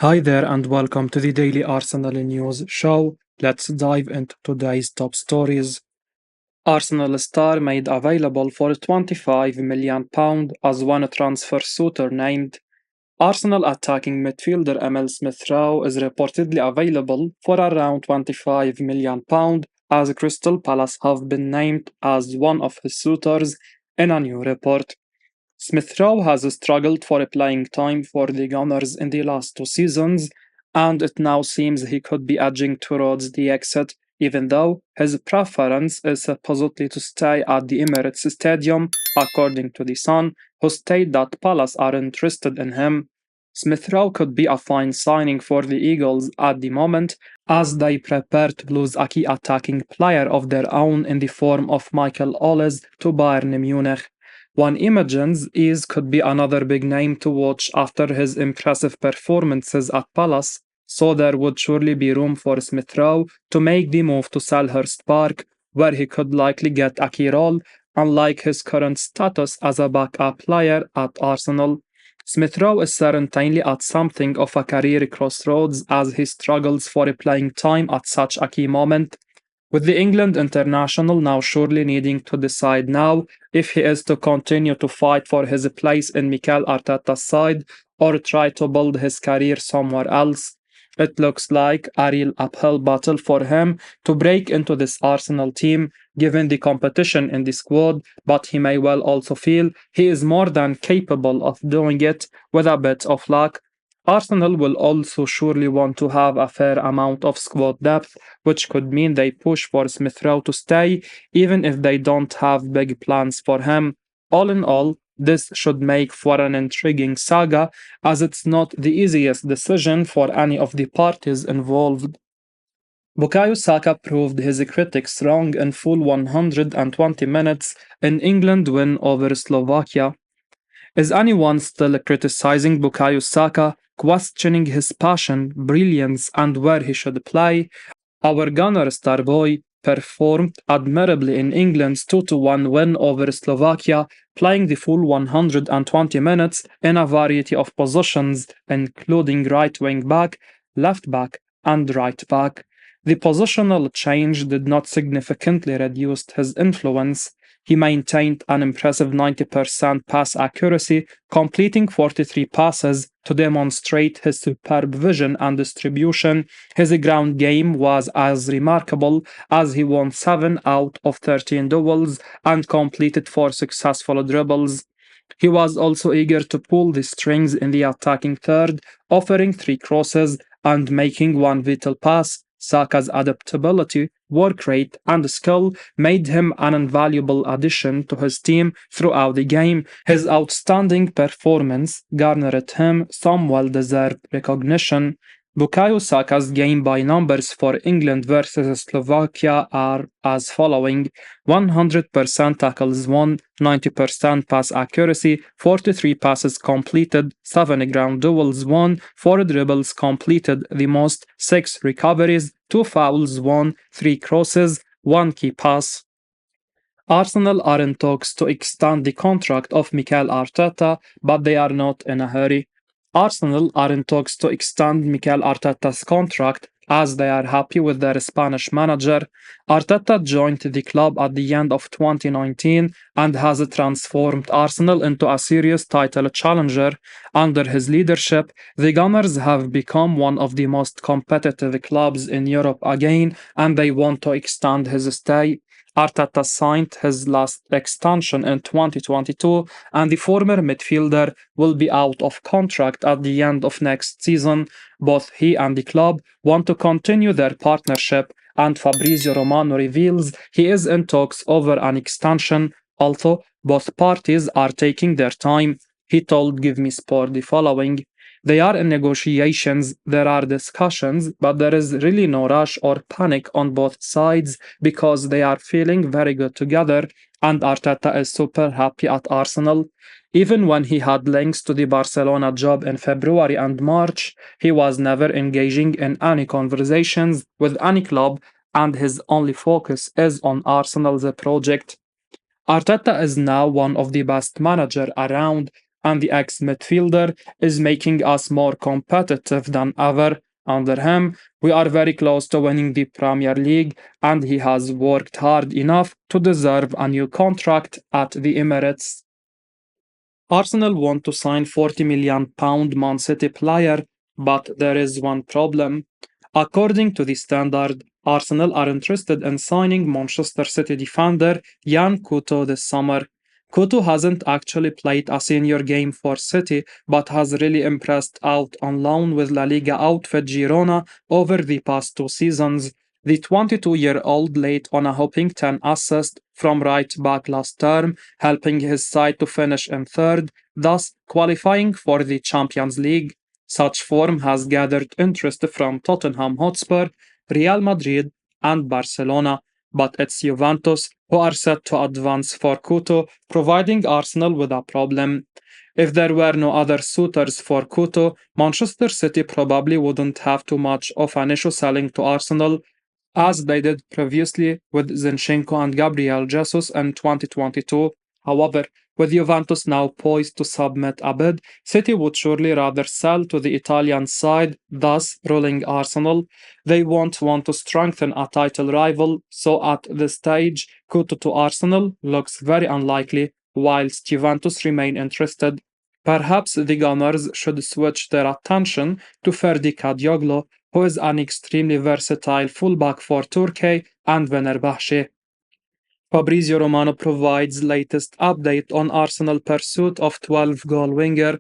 Hi there and welcome to the Daily Arsenal News Show. Let's dive into today's top stories. Arsenal star made available for £25 million as one transfer suitor named. Arsenal attacking midfielder Emile Smith Rowe is reportedly available for around £25 million as Crystal Palace have been named as one of his suitors in a new report. Smith Rowe has struggled for playing time for the Gunners in the last two seasons, and it now seems he could be edging towards the exit, even though his preference is supposedly to stay at the Emirates Stadium, according to The Sun, who state that Palace are interested in him. Smith Rowe could be a fine signing for the Eagles at the moment, as they prepare to lose a key attacking player of their own in the form of Michael Olise to Bayern Munich. One imagines is could be another big name to watch after his impressive performances at Palace, so there would surely be room for Smith Rowe to make the move to Selhurst Park, where he could likely get a key role, unlike his current status as a backup player at Arsenal. Smith Rowe is certainly at something of a career crossroads as he struggles for playing time at such a key moment, with the England international now surely needing to decide now if he is to continue to fight for his place in Mikel Arteta's side or try to build his career somewhere else. It looks like a real uphill battle for him to break into this Arsenal team given the competition in the squad, but he may well also feel he is more than capable of doing it with a bit of luck. Arsenal will also surely want to have a fair amount of squad depth, which could mean they push for Smith Rowe to stay, even if they don't have big plans for him. All in all, this should make for an intriguing saga, as it's not the easiest decision for any of the parties involved. Bukayo Saka proved his critics wrong in full 120 minutes in England win over Slovakia. Is anyone still criticizing Bukayo Saka, questioning his passion, brilliance, and where he should play? Our gunner star boy performed admirably in England's 2-1 win over Slovakia, playing the full 120 minutes in a variety of positions, including right wing back, left back, and right back. The positional change did not significantly reduce his influence. He maintained an impressive 90% pass accuracy, completing 43 passes to demonstrate his superb vision and distribution. His ground game was as remarkable as he won 7 out of 13 duels and completed 4 successful dribbles. He was also eager to pull the strings in the attacking third, offering 3 crosses and making 1 vital pass. Saka's adaptability, work rate, and skill made him an invaluable addition to his team throughout the game. His outstanding performance garnered him some well deserved recognition. Bukayo Saka's game by numbers for England versus Slovakia are as following: 100% tackles won, 90% pass accuracy, 43 passes completed, 7 ground duels won, 4 dribbles completed, the most, 6 recoveries, 2 fouls won, 3 crosses, 1 key pass. Arsenal are in talks to extend the contract of Mikel Arteta, but they are not in a hurry. Arsenal are in talks to extend Mikel Arteta's contract as they are happy with their Spanish manager. Arteta joined the club at the end of 2019 and has transformed Arsenal into a serious title challenger. Under his leadership, the Gunners have become one of the most competitive clubs in Europe again, and they want to extend his stay. Arteta signed his last extension in 2022, and the former midfielder will be out of contract at the end of next season. Both he and the club want to continue their partnership, and Fabrizio Romano reveals he is in talks over an extension, although both parties are taking their time. He told Give Me Sport the following: they are in negotiations, there are discussions, but there is really no rush or panic on both sides because they are feeling very good together, and Arteta is super happy at Arsenal. Even when he had links to the Barcelona job in February and March, he was never engaging in any conversations with any club, and his only focus is on Arsenal's project. Arteta is now one of the best managers around, and the ex-midfielder is making us more competitive than ever. Under him, we are very close to winning the Premier League, and he has worked hard enough to deserve a new contract at the Emirates. Arsenal want to sign £40 million Man City player, but there is one problem. According to the Standard, Arsenal are interested in signing Manchester City defender Jan Couto this summer. Couto hasn't actually played a senior game for City, but has really impressed out on loan with La Liga outfit Girona over the past 2 seasons. The 22-year-old laid on a whopping 10 assists from right back last term, helping his side to finish in third, thus qualifying for the Champions League. Such form has gathered interest from Tottenham Hotspur, Real Madrid, and Barcelona, but it's Juventus who are set to advance for Couto, providing Arsenal with a problem. If there were no other suitors for Couto, Manchester City probably wouldn't have too much of an issue selling to Arsenal, as they did previously with Zinchenko and Gabriel Jesus in 2022. However, with Juventus now poised to submit a bid, City would surely rather sell to the Italian side, thus ruling Arsenal. They won't want to strengthen a title rival, so at this stage, Couto to Arsenal looks very unlikely, whilst Juventus remain interested. Perhaps the Gunners should switch their attention to Ferdi Kadioglu, who is an extremely versatile fullback for Turkey, and Fenerbahce. Fabrizio Romano provides latest update on Arsenal pursuit of 12-goal winger.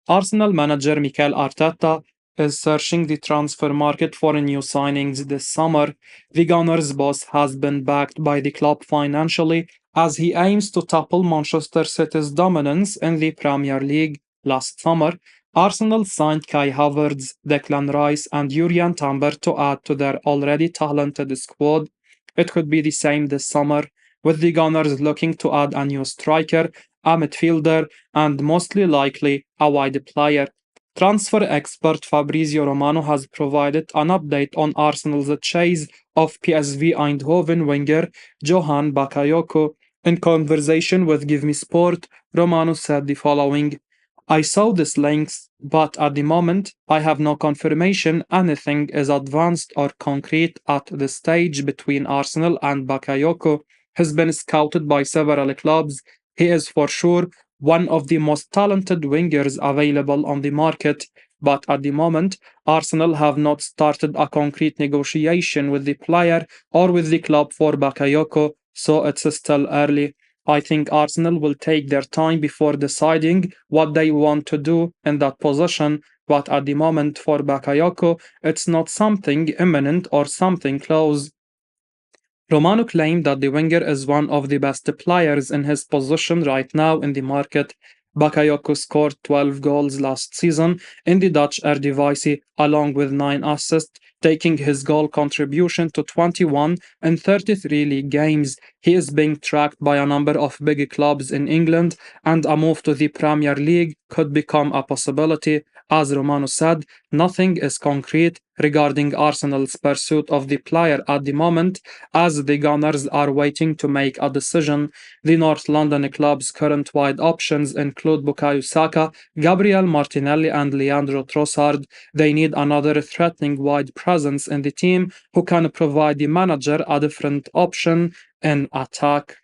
Arsenal manager Mikel Arteta is searching the transfer market for new signings this summer. The Gunners' boss has been backed by the club financially as he aims to topple Manchester City's dominance in the Premier League. Last summer, Arsenal signed Kai Havertz, Declan Rice, and Jurriën Timber to add to their already talented squad. It could be the same this summer, with the Gunners looking to add a new striker, a midfielder, and mostly likely a wide player. Transfer expert Fabrizio Romano has provided an update on Arsenal's chase of PSV Eindhoven winger Johan Bakayoko. In conversation with Give Me Sport, Romano said the following: I saw these links, but at the moment, I have no confirmation anything is advanced or concrete at this stage between Arsenal and Bakayoko. Has been scouted by several clubs. He is for sure one of the most talented wingers available on the market, but at the moment, Arsenal have not started a concrete negotiation with the player or with the club for Bakayoko, so it's still early. I think Arsenal will take their time before deciding what they want to do in that position, but at the moment for Bakayoko, it's not something imminent or something close. Romano claimed that the winger is one of the best players in his position right now in the market. Bakayoko scored 12 goals last season in the Dutch Eredivisie, along with 9 assists, taking his goal contribution to 21 in 33 league games. He is being tracked by a number of big clubs in England, and a move to the Premier League could become a possibility. As Romano said, nothing is concrete regarding Arsenal's pursuit of the player at the moment, as the Gunners are waiting to make a decision. The North London club's current wide options include Bukayo Saka, Gabriel Martinelli, and Leandro Trossard. They need another threatening wide presence in the team who can provide the manager a different option in attack.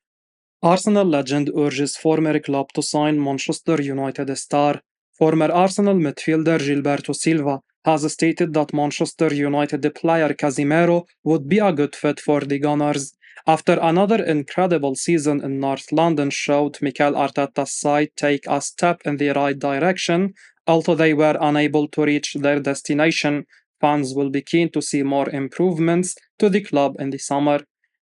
Arsenal legend urges former club to sign Manchester United star. Former Arsenal midfielder Gilberto Silva has stated that Manchester United player Casemiro would be a good fit for the Gunners. After another incredible season in North London showed Mikel Arteta's side take a step in the right direction, although they were unable to reach their destination, fans will be keen to see more improvements to the club in the summer.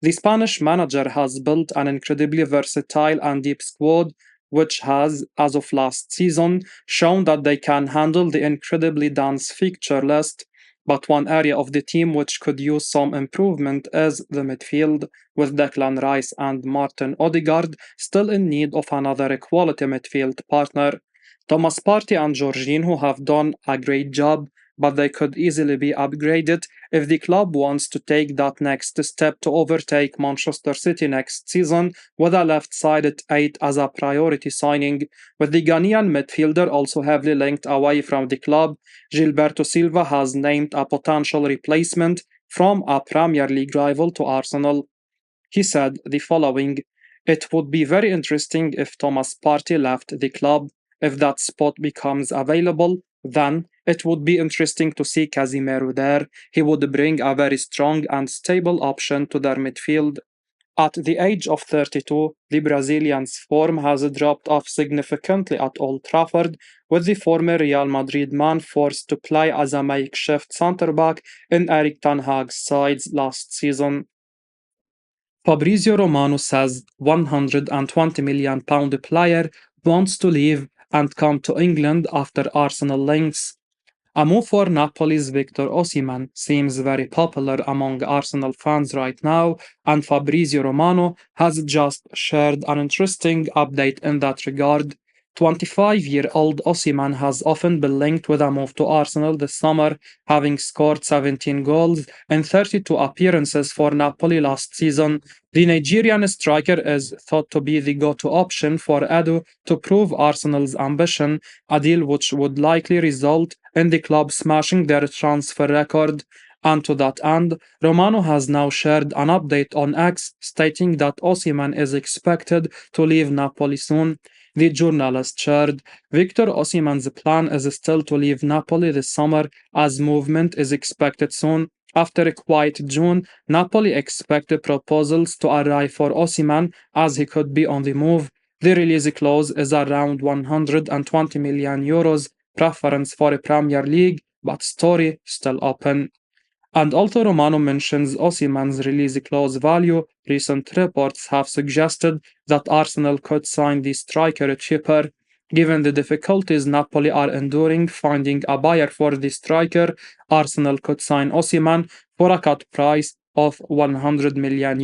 The Spanish manager has built an incredibly versatile and deep squad, which has, as of last season, shown that they can handle the incredibly dense fixture list. But one area of the team which could use some improvement is the midfield, with Declan Rice and Martin Odegaard still in need of another quality midfield partner. Thomas Partey and Jorginho have done a great job, but they could easily be upgraded if the club wants to take that next step to overtake Manchester City next season, with a left-sided 8 as a priority signing. With the Ghanaian midfielder also heavily linked away from the club, Gilberto Silva has named a potential replacement from a Premier League rival to Arsenal. He said the following: "It would be very interesting if Thomas Partey left the club. If that spot becomes available, then it would be interesting to see Casemiro there. He would bring a very strong and stable option to their midfield." At the age of 32, the Brazilian's form has dropped off significantly at Old Trafford, with the former Real Madrid man forced to play as a makeshift centre-back in Erik ten Hag's sides last season. Fabrizio Romano says £120 million player wants to leave and come to England after Arsenal links. A move for Napoli's Victor Osimhen seems very popular among Arsenal fans right now, and Fabrizio Romano has just shared an interesting update in that regard. 25-year-old Osimhen has often been linked with a move to Arsenal this summer, having scored 17 goals in 32 appearances for Napoli last season. The Nigerian striker is thought to be the go-to option for Edu to prove Arsenal's ambition, a deal which would likely result in the club smashing their transfer record. And to that end, Romano has now shared an update on X stating that Osimhen is expected to leave Napoli soon. The journalist shared, "Victor Osimhen's plan is still to leave Napoli this summer, as movement is expected soon. After a quiet June, Napoli expect proposals to arrive for Osimhen as he could be on the move. The release clause is around €120 million, preference for a Premier League, but story still open." And although Romano mentions Osimhen's release clause value, recent reports have suggested that Arsenal could sign the striker cheaper. Given the difficulties Napoli are enduring finding a buyer for the striker, Arsenal could sign Osimhen for a cut price of €100 million.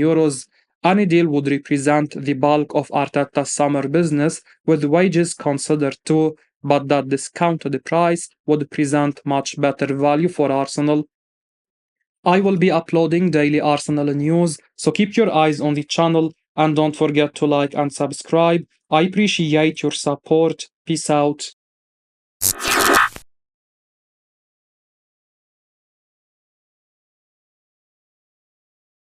Any deal would represent the bulk of Arteta's summer business, with wages considered too, but that discounted price would present much better value for Arsenal. I will be uploading daily Arsenal news, so keep your eyes on the channel and don't forget to like and subscribe. I appreciate your support. Peace out.